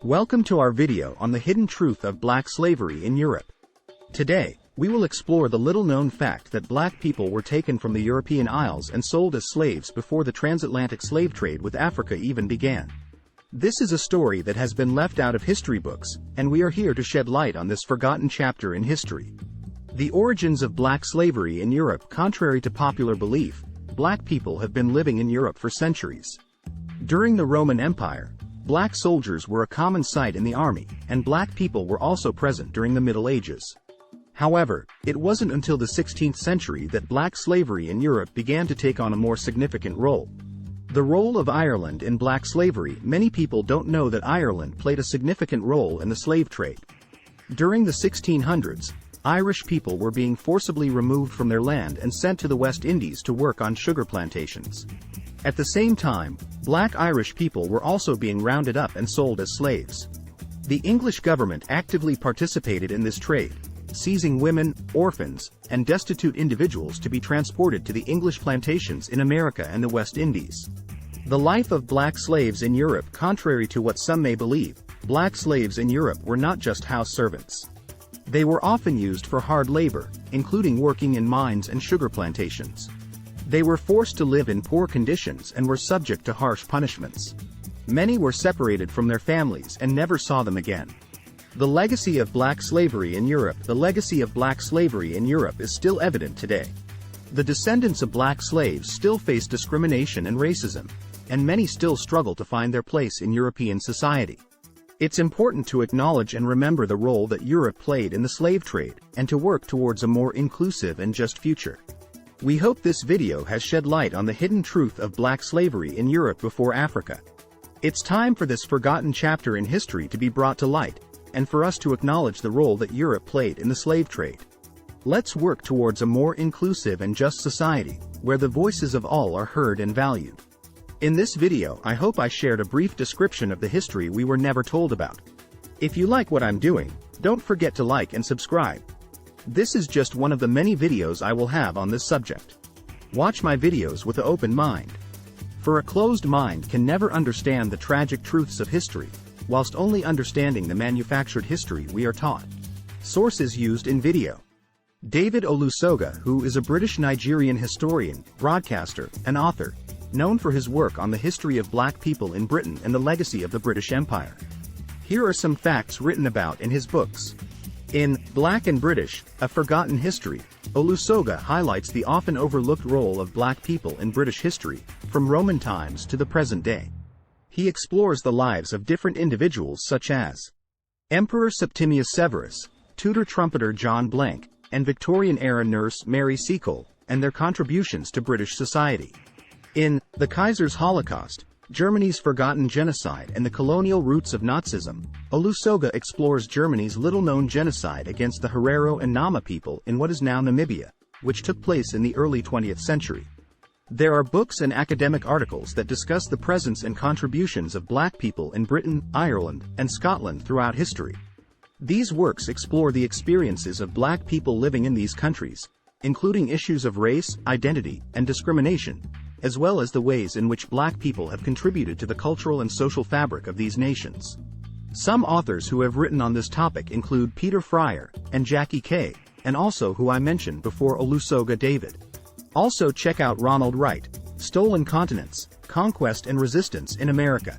Welcome to our video on the hidden truth of black slavery in Europe. Today, we will explore the little-known fact that black people were taken from the European Isles and sold as slaves before the transatlantic slave trade with Africa even began. This is a story that has been left out of history books, and we are here to shed light on this forgotten chapter in history. The origins of black slavery in Europe. Contrary to popular belief, black people have been living in Europe for centuries. During the Roman Empire, black soldiers were a common sight in the army, and black people were also present during the Middle Ages. However, it wasn't until the 16th century that black slavery in Europe began to take on a more significant role. The role of Ireland in black slavery. Many people don't know that Ireland played a significant role in the slave trade. During the 1600s, Irish people were being forcibly removed from their land and sent to the West Indies to work on sugar plantations. At the same time, black Irish people were also being rounded up and sold as slaves. The English government actively participated in this trade, seizing women, orphans, and destitute individuals to be transported to the English plantations in America and the West Indies. The life of black slaves in Europe. Contrary to what some may believe, black slaves in Europe were not just house servants. They were often used for hard labor, including working in mines and sugar plantations. They were forced to live in poor conditions and were subject to harsh punishments. Many were separated from their families and never saw them again. The legacy of black slavery in Europe. The legacy of black slavery in Europe is still evident today. The descendants of black slaves still face discrimination and racism, and many still struggle to find their place in European society. It's important to acknowledge and remember the role that Europe played in the slave trade, and to work towards a more inclusive and just future. We hope this video has shed light on the hidden truth of black slavery in Europe before Africa. It's time for this forgotten chapter in history to be brought to light, and for us to acknowledge the role that Europe played in the slave trade. Let's work towards a more inclusive and just society, where the voices of all are heard and valued. In this video, I hope I shared a brief description of the history we were never told about. If you like what I'm doing, don't forget to like and subscribe. This is just one of the many videos I will have on this subject. Watch my videos with an open mind. For a closed mind can never understand the tragic truths of history, whilst only understanding the manufactured history we are taught. Sources used in video: David Olusoga, who is a British Nigerian historian, broadcaster, and author, known for his work on the history of black people in Britain and the legacy of the British Empire. Here are some facts written about in his books. In Black and British, A Forgotten History, Olusoga highlights the often overlooked role of black people in British history, from Roman times to the present day. He explores the lives of different individuals such as Emperor Septimius Severus, Tudor trumpeter John Blank, and Victorian-era nurse Mary Seacole, and their contributions to British society. In The Kaiser's Holocaust, Germany's Forgotten Genocide and the Colonial Roots of Nazism, Olusoga explores Germany's little-known genocide against the Herero and Nama people in what is now Namibia, which took place in the early 20th century. There are books and academic articles that discuss the presence and contributions of black people in Britain, Ireland, and Scotland throughout history. These works explore the experiences of black people living in these countries, including issues of race, identity, and discrimination, as well as the ways in which black people have contributed to the cultural and social fabric of these nations. Some authors who have written on this topic include Peter Fryer and Jackie Kay, and also who I mentioned before, Olusoga David. Also check out Ronald Wright, Stolen Continents, Conquest and Resistance in America,